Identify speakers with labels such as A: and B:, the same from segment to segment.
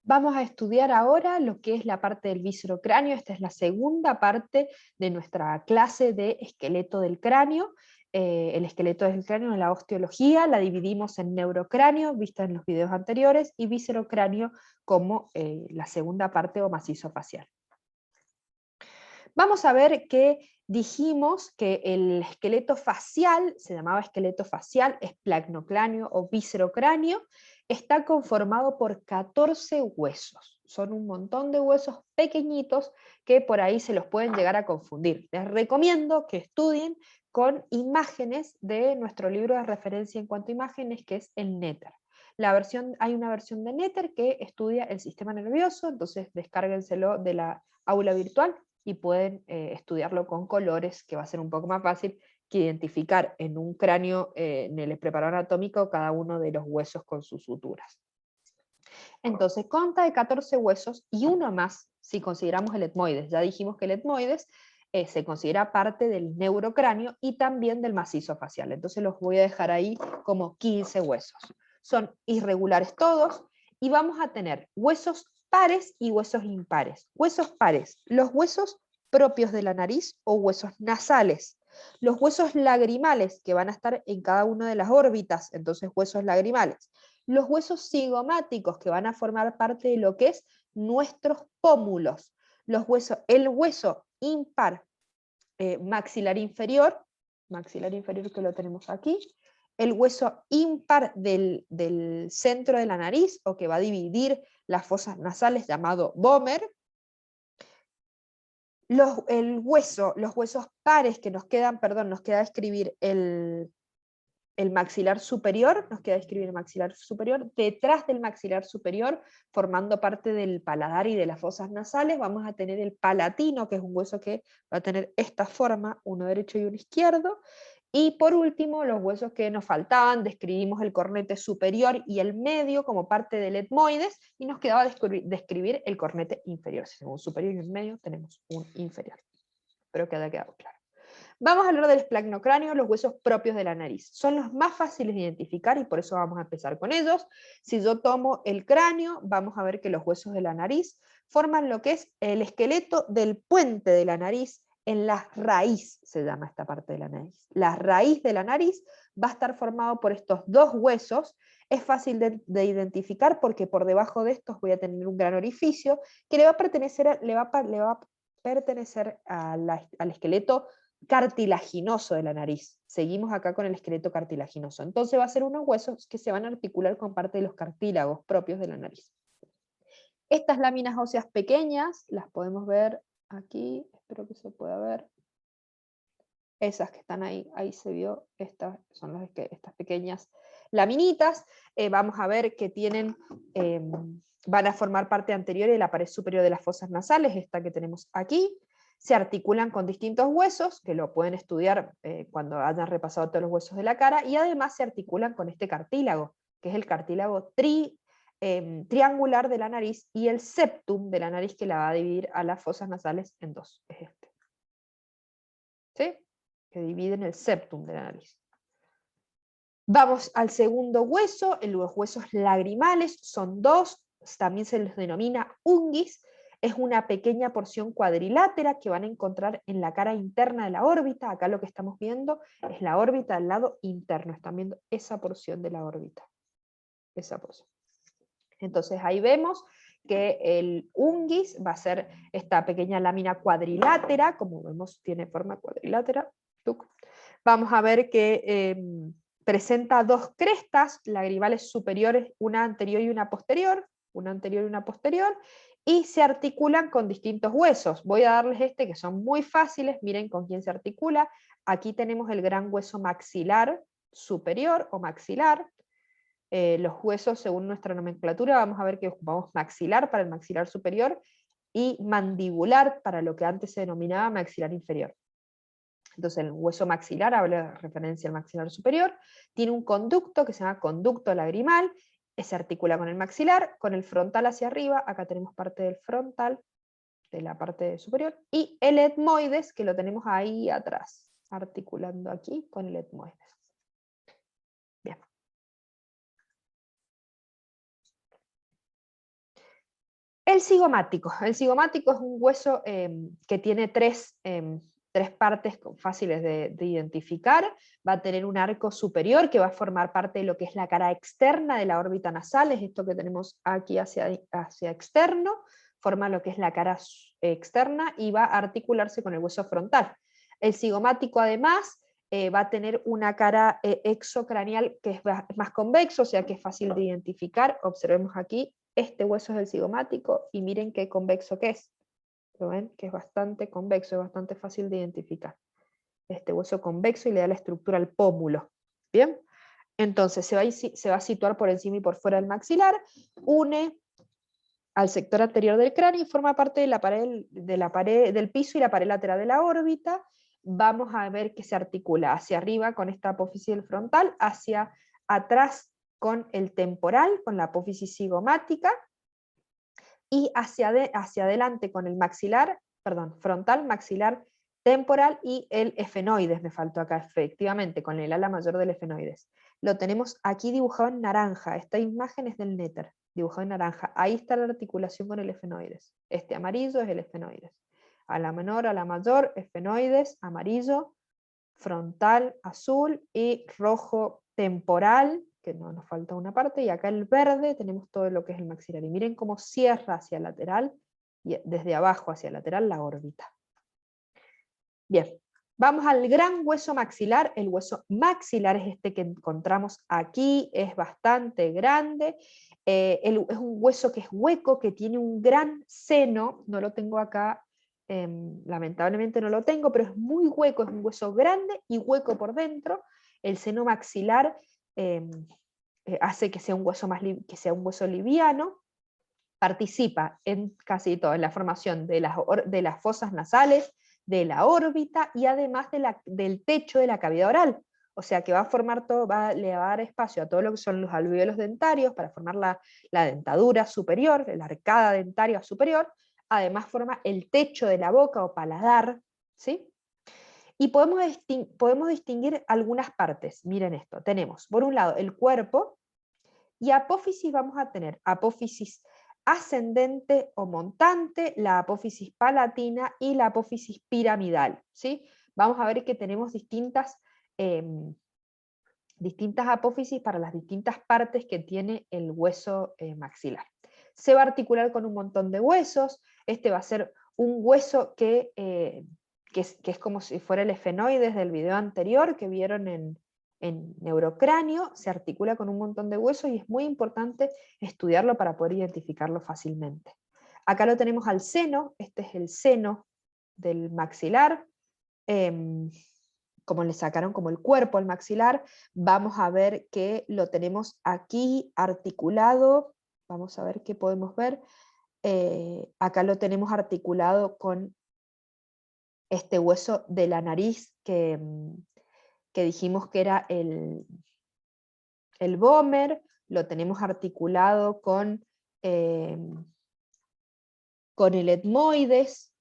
A: Vamos a estudiar ahora lo que es la parte del viscerocráneo. Esta es la segunda parte de nuestra clase de esqueleto del cráneo. El esqueleto del cráneo en la osteología la dividimos en neurocráneo, vista en los videos anteriores, y viscerocráneo como la segunda parte o macizo facial. Vamos a ver que dijimos que el esqueleto facial, se llamaba esqueleto facial, esplacnocráneo o viscerocráneo, está conformado por 14 huesos. Son un montón de huesos pequeñitos que por ahí se los pueden llegar a confundir. Les recomiendo que estudien con imágenes de nuestro libro de referencia en cuanto a imágenes, que es el Netter. Hay una versión de Netter que estudia el sistema nervioso, entonces descárguenselo de la aula virtual y pueden estudiarlo con colores, que va a ser un poco más fácil que identificar en un cráneo, en el preparador anatómico, cada uno de los huesos con sus suturas. Entonces, consta de 14 huesos y uno más si consideramos el etmoides. Ya dijimos que el etmoides se considera parte del neurocráneo y también del macizo facial. Entonces los voy a dejar ahí como 15 huesos. Son irregulares todos y vamos a tener huesos pares y huesos impares. Huesos pares, los huesos propios de la nariz o huesos nasales. Los huesos lagrimales que van a estar en cada una de las órbitas, entonces huesos lagrimales. Los huesos cigomáticos que van a formar parte de lo que es nuestros pómulos. El hueso impar maxilar inferior que lo tenemos aquí, el hueso impar del centro de la nariz, o que va a dividir las fosas nasales, llamado Vomer. Los huesos pares que nos quedan, nos queda escribir el maxilar superior, detrás del maxilar superior, formando parte del paladar y de las fosas nasales, vamos a tener el palatino, que es un hueso que va a tener esta forma, uno derecho y uno izquierdo, y por último, los huesos que nos faltaban, describimos el cornete superior y el medio como parte del etmoides, y nos quedaba describir el cornete inferior. Si tenemos un superior y un medio, tenemos un inferior. Espero que haya quedado claro. Vamos a hablar del esplacnocráneo, los huesos propios de la nariz. Son los más fáciles de identificar y por eso vamos a empezar con ellos. Si yo tomo el cráneo, vamos a ver que los huesos de la nariz forman lo que es el esqueleto del puente de la nariz. En la raíz se llama esta parte de la nariz. La raíz de la nariz va a estar formado por estos dos huesos. Es fácil de identificar porque por debajo de estos voy a tener un gran orificio que le va a pertenecer al esqueleto cartilaginoso de la nariz. Seguimos acá con el esqueleto cartilaginoso. Entonces va a ser unos huesos que se van a articular con parte de los cartílagos propios de la nariz. Estas láminas óseas pequeñas, las podemos ver aquí, espero que se pueda ver. Esas que están ahí, ahí se vio, estas son estas pequeñas laminitas. Vamos a ver que tienen, van a formar parte anterior de la pared superior de las fosas nasales, esta que tenemos aquí. Se articulan con distintos huesos, que lo pueden estudiar cuando hayan repasado todos los huesos de la cara, y además se articulan con este cartílago, que es el cartílago triangular de la nariz, y el septum de la nariz, que la va a dividir a las fosas nasales en dos. Es este. ¿Sí? Que dividen el septum de la nariz. Vamos al segundo hueso, los huesos lagrimales, son dos, también se les denomina unguis, es una pequeña porción cuadrilátera que van a encontrar en la cara interna de la órbita. Acá lo que estamos viendo es la órbita del lado interno, están viendo esa porción de la órbita, esa porción. Entonces ahí vemos que el unguis va a ser esta pequeña lámina cuadrilátera, como vemos tiene forma cuadrilátera. Vamos a ver que presenta dos crestas lagrivales superiores, una anterior y una posterior, y se articulan con distintos huesos. Voy a darles que son muy fáciles, miren con quién se articula. Aquí tenemos el gran hueso maxilar superior o maxilar. Los huesos, según nuestra nomenclatura, vamos a ver que ocupamos maxilar para el maxilar superior y mandibular para lo que antes se denominaba maxilar inferior. Entonces el hueso maxilar habla de referencia al maxilar superior, tiene un conducto que se llama conducto lagrimal, se articula con el maxilar, con el frontal hacia arriba, acá tenemos parte del frontal, de la parte superior, y el etmoides, que lo tenemos ahí atrás, articulando aquí con el etmoides. Bien. El cigomático. El cigomático es un hueso que tiene tres partes fáciles de identificar. Va a tener un arco superior que va a formar parte de lo que es la cara externa de la órbita nasal, es esto que tenemos aquí hacia externo, forma lo que es la cara externa y va a articularse con el hueso frontal. El cigomático además va a tener una cara exocranial que es más convexo, o sea que es fácil de identificar. Observemos aquí, este hueso es el cigomático y miren qué convexo que es. ¿Lo ven? Que es bastante convexo, es bastante fácil de identificar. Este hueso convexo y le da la estructura al pómulo. ¿Bien? Entonces se va a situar por encima y por fuera del maxilar, une al sector anterior del cráneo y forma parte de la pared del piso y la pared lateral de la órbita. Vamos a ver que se articula hacia arriba con esta apófisis del frontal, hacia atrás con el temporal, con la apófisis cigomática, y hacia adelante con el maxilar, perdón, frontal, maxilar, temporal y el efenoides, me faltó acá, efectivamente, con el ala mayor del efenoides. Lo tenemos aquí dibujado en naranja, esta imagen es del néter, dibujado en naranja, ahí está la articulación con el efenoides. Este amarillo es el efenoides. A la menor, a la mayor, efenoides, amarillo, frontal, azul y rojo temporal, que no nos falta una parte, y acá el verde tenemos todo lo que es el maxilar. Y miren cómo cierra hacia lateral, y desde abajo hacia lateral la órbita. Bien, vamos al gran hueso maxilar. El hueso maxilar es este que encontramos aquí, es bastante grande, es un hueso que es hueco, que tiene un gran seno, no lo tengo acá, lamentablemente no lo tengo, pero es muy hueco, es un hueso grande y hueco por dentro. El seno maxilar hace que sea un hueso que sea un hueso liviano, participa en casi todo, en la formación de las fosas nasales, de la órbita y además del techo de la cavidad oral. O sea que va a formar todo, le va a dar espacio a todo lo que son los alvéolos dentarios para formar la dentadura superior, la arcada dentaria superior. Además forma el techo de la boca o paladar, ¿sí? Y podemos distinguir algunas partes. Miren esto, tenemos por un lado el cuerpo, y apófisis vamos a tener apófisis ascendente o montante, la apófisis palatina y la apófisis piramidal, ¿sí? Vamos a ver que tenemos distintas apófisis para las distintas partes que tiene el hueso maxilar. Se va a articular con un montón de huesos. Este va a ser un hueso que es como si fuera el efenoides del video anterior que vieron en neurocráneo. Se articula con un montón de huesos y es muy importante estudiarlo para poder identificarlo fácilmente. Acá lo tenemos al seno, este es el seno del maxilar, como le sacaron como el cuerpo al maxilar. Vamos a ver que lo tenemos aquí articulado, vamos a ver qué podemos ver. Acá lo tenemos articulado con este hueso de la nariz que dijimos que era el Vomer, lo tenemos articulado con el etmoides,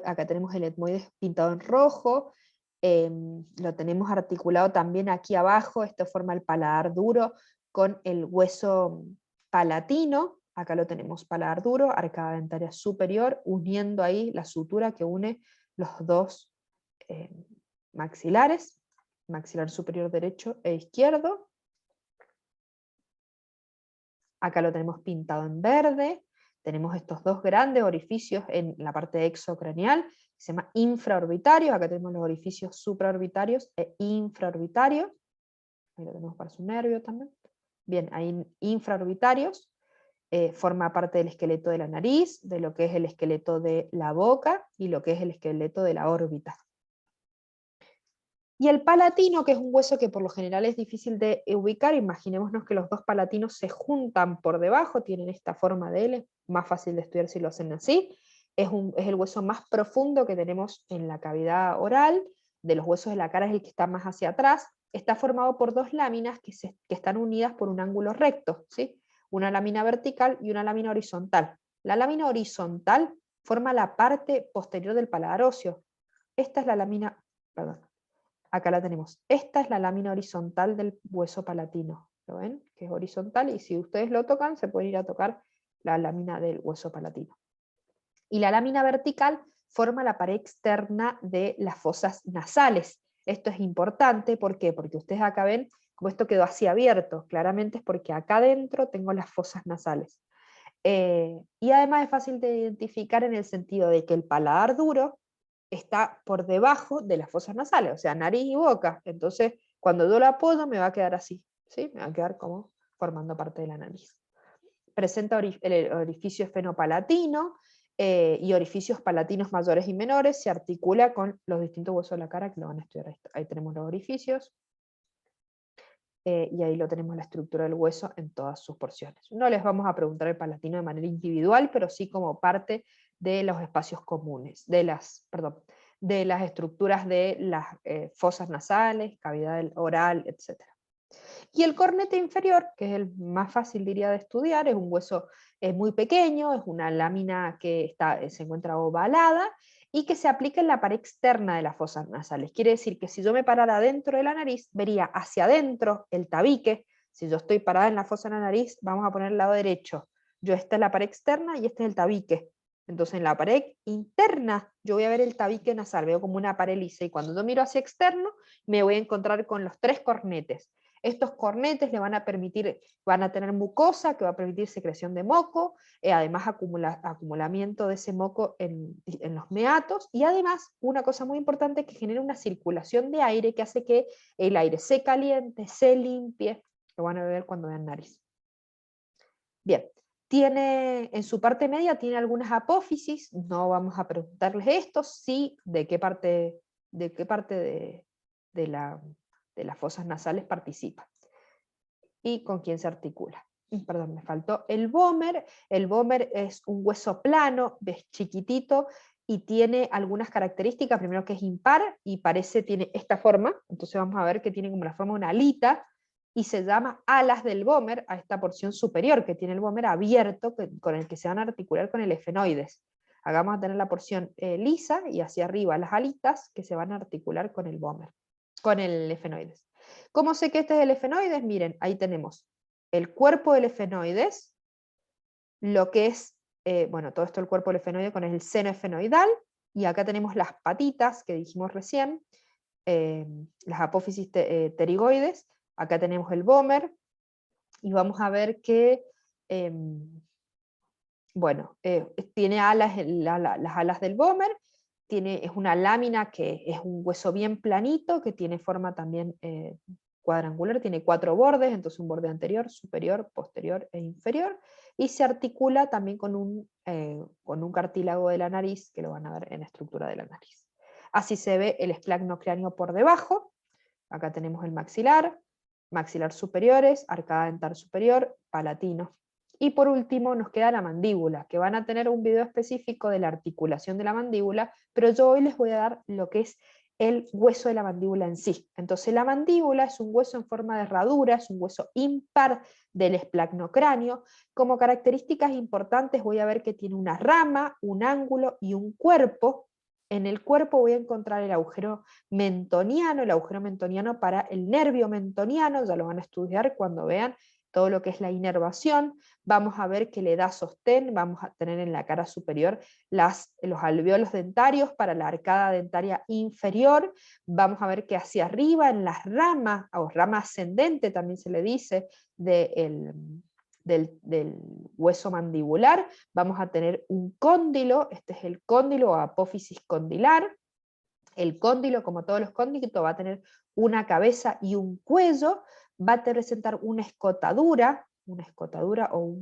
A: acá tenemos el etmoides pintado en rojo, lo tenemos articulado también aquí abajo, esto forma el paladar duro con el hueso palatino, acá lo tenemos paladar duro, arcada dentaria superior, uniendo ahí la sutura que une los dos maxilares, maxilar superior derecho e izquierdo. Acá lo tenemos pintado en verde, tenemos estos dos grandes orificios en la parte exocranial, que se llama infraorbitarios, acá tenemos los orificios supraorbitarios e infraorbitarios, ahí lo tenemos para su nervio también. Bien, ahí infraorbitarios, forma parte del esqueleto de la nariz, de lo que es el esqueleto de la boca y lo que es el esqueleto de la órbita. Y el palatino, que es un hueso que por lo general es difícil de ubicar, imaginémonos que los dos palatinos se juntan por debajo, tienen esta forma de L, más fácil de estudiar si lo hacen así, es el hueso más profundo que tenemos en la cavidad oral, de los huesos de la cara es el que está más hacia atrás, está formado por dos láminas que están unidas por un ángulo recto, ¿sí? Una lámina vertical y una lámina horizontal. La lámina horizontal forma la parte posterior del paladar óseo. Esta es la lámina, perdón, acá la tenemos. Esta es la lámina horizontal del hueso palatino. ¿Lo ven? Que es horizontal y si ustedes lo tocan se pueden ir a tocar la lámina del hueso palatino. Y la lámina vertical forma la pared externa de las fosas nasales. Esto es importante, ¿por qué? Porque ustedes acá ven como esto quedó así abierto, claramente es porque acá adentro tengo las fosas nasales. Y además es fácil de identificar en el sentido de que el paladar duro está por debajo de las fosas nasales, o sea, nariz y boca. Entonces, cuando yo lo apoyo, me va a quedar así, ¿sí? Me va a quedar como formando parte de la nariz. Presenta el orificio esfenopalatino y orificios palatinos mayores y menores, se articula con los distintos huesos de la cara que lo van a estudiar. Ahí tenemos los orificios. Y ahí lo tenemos la estructura del hueso en todas sus porciones. No les vamos a preguntar el palatino de manera individual, pero sí como parte de los espacios comunes, de las estructuras de las fosas nasales, cavidad oral, etc. Y el cornete inferior, que es el más fácil diría de estudiar, es un hueso muy pequeño, es una lámina que se encuentra ovalada, y que se aplica en la pared externa de las fosas nasales. Quiere decir que si yo me parara dentro de la nariz, vería hacia adentro el tabique. Si yo estoy parada en la fosa de la nariz, vamos a poner el lado derecho. Esta es la pared externa y este es el tabique. Entonces en la pared interna yo voy a ver el tabique nasal, veo como una pared lisa, y cuando yo miro hacia externo me voy a encontrar con los 3 cornetes. Estos cornetes le van a permitir, van a tener mucosa que va a permitir secreción de moco, además acumulamiento de ese moco en los meatos, y además una cosa muy importante, que genera una circulación de aire que hace que el aire se caliente, se limpie. Lo van a ver cuando vean nariz. Bien, en su parte media tiene algunas apófisis, no vamos a preguntarles esto, sí de qué parte de las fosas nasales participa y con quién se articula. Perdón, me faltó el vómer. El vómer es un hueso plano, es chiquitito y tiene algunas características. Primero, que es impar y tiene esta forma. Entonces vamos a ver que tiene como la forma de una alita, y se llama alas del vómer a esta porción superior que tiene el vómer abierto, con el que se van a articular con el efenoides. Acá vamos a tener la porción lisa, y hacia arriba las alitas que se van a articular con el vómer, con el efenoides. ¿Cómo sé que este es el efenoides? Miren, ahí tenemos el cuerpo del efenoides, lo que es, bueno, todo esto el cuerpo del efenoide con el seno efenoidal, y acá tenemos las patitas que dijimos recién, las apófisis pterigoides, acá tenemos el vómer, y vamos a ver que, bueno, tiene alas, las alas del vómer, es una lámina que es un hueso bien planito, que tiene forma también cuadrangular, tiene 4 bordes, entonces un borde anterior, superior, posterior e inferior, y se articula también con un cartílago de la nariz, que lo van a ver en la estructura de la nariz. Así se ve el esplagno-cráneo por debajo. Acá tenemos el maxilar superiores, arcada dental superior, palatino. Y por último nos queda la mandíbula, que van a tener un video específico de la articulación de la mandíbula, pero yo hoy les voy a dar lo que es el hueso de la mandíbula en sí. Entonces la mandíbula es un hueso en forma de herradura, es un hueso impar del esplagno-cráneo. Como características importantes voy a ver que tiene una rama, un ángulo y un cuerpo. En el cuerpo voy a encontrar el agujero mentoniano para el nervio mentoniano, ya lo van a estudiar cuando vean todo lo que es la inervación. Vamos a ver que le da sostén, vamos a tener en la cara superior los alvéolos dentarios para la arcada dentaria inferior. Vamos a ver que hacia arriba en las ramas, o rama ascendente también se le dice, del hueso mandibular, vamos a tener un cóndilo, este es el cóndilo o apófisis condilar. El cóndilo, como todos los cóndilos, va a tener una cabeza y un cuello, va a presentar una escotadura o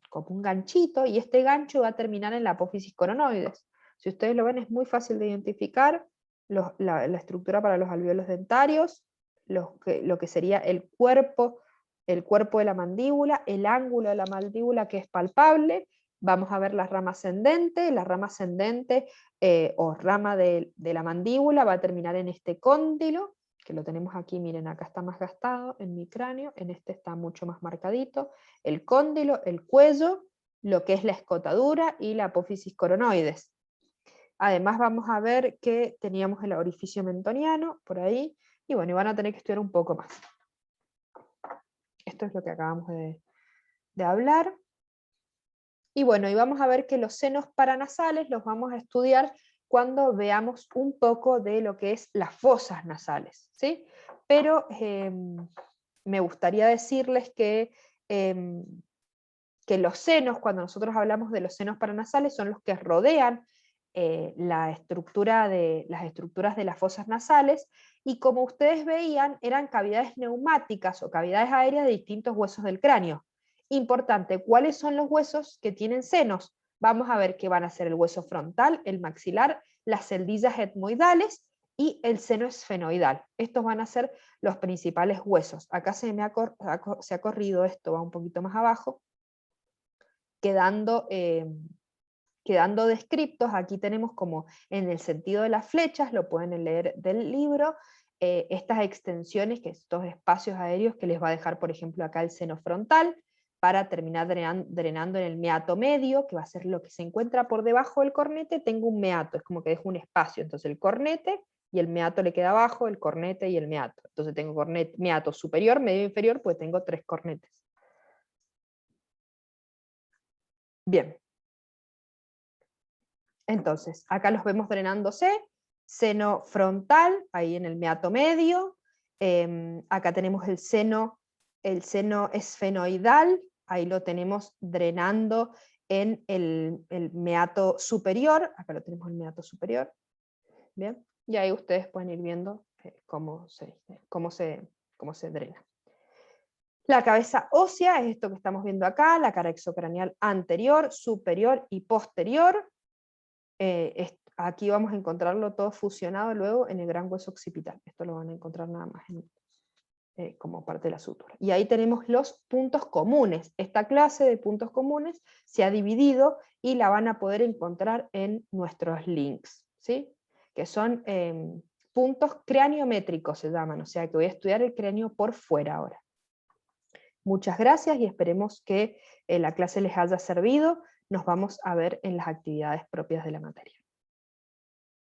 A: como un ganchito, y este gancho va a terminar en la apófisis coronoides. Si ustedes lo ven, es muy fácil de identificar la estructura para los alvéolos dentarios, lo que sería el cuerpo de la mandíbula, el ángulo de la mandíbula que es palpable. Vamos a ver la rama ascendente o rama de la mandíbula va a terminar en este cóndilo, que lo tenemos aquí, miren, acá está más gastado en mi cráneo, en este está mucho más marcadito, el cóndilo, el cuello, lo que es la escotadura y la apófisis coronoides. Además vamos a ver que teníamos el orificio mentoniano por ahí, y bueno, y van a tener que estudiar un poco más. Esto es lo que acabamos de hablar. Y bueno, y vamos a ver que los senos paranasales los vamos a estudiar cuando veamos un poco de lo que es las fosas nasales, ¿sí? Pero me gustaría decirles que los senos, cuando nosotros hablamos de los senos paranasales, son los que rodean las estructuras de las fosas nasales, y como ustedes veían, eran cavidades neumáticas o cavidades aéreas de distintos huesos del cráneo. Importante, ¿cuáles son los huesos que tienen senos? Vamos a ver que van a ser el hueso frontal, el maxilar, las celdillas etmoidales y el seno esfenoidal. Estos van a ser los principales huesos. Acá se ha corrido esto, va un poquito más abajo, quedando descriptos. Aquí tenemos como en el sentido de las flechas, lo pueden leer del libro, estas extensiones, que estos espacios aéreos que les va a dejar, por ejemplo, acá el seno frontal, para terminar drenando en el meato medio, que va a ser lo que se encuentra por debajo del cornete. Tengo un meato, es como que dejo un espacio, entonces el cornete y el meato le queda abajo, el cornete y el meato. Entonces tengo meato superior, medio e inferior, pues tengo 3 cornetes. Bien. Entonces, acá los vemos drenándose, seno frontal, ahí en el meato medio, acá tenemos el seno esfenoidal, ahí lo tenemos drenando en el meato superior, acá lo tenemos el meato superior, bien, y ahí ustedes pueden ir viendo cómo se drena. La cabeza ósea es esto que estamos viendo acá, la cara exocranial anterior, superior y posterior. Aquí vamos a encontrarlo todo fusionado luego en el gran hueso occipital. Esto lo van a encontrar nada más como parte de la sutura. Y ahí tenemos los puntos comunes. Esta clase de puntos comunes se ha dividido y la van a poder encontrar en nuestros links, ¿sí? Que son puntos craniométricos, se llaman, o sea que voy a estudiar el cráneo por fuera ahora. Muchas gracias y esperemos que la clase les haya servido. Nos vamos a ver en las actividades propias de la materia.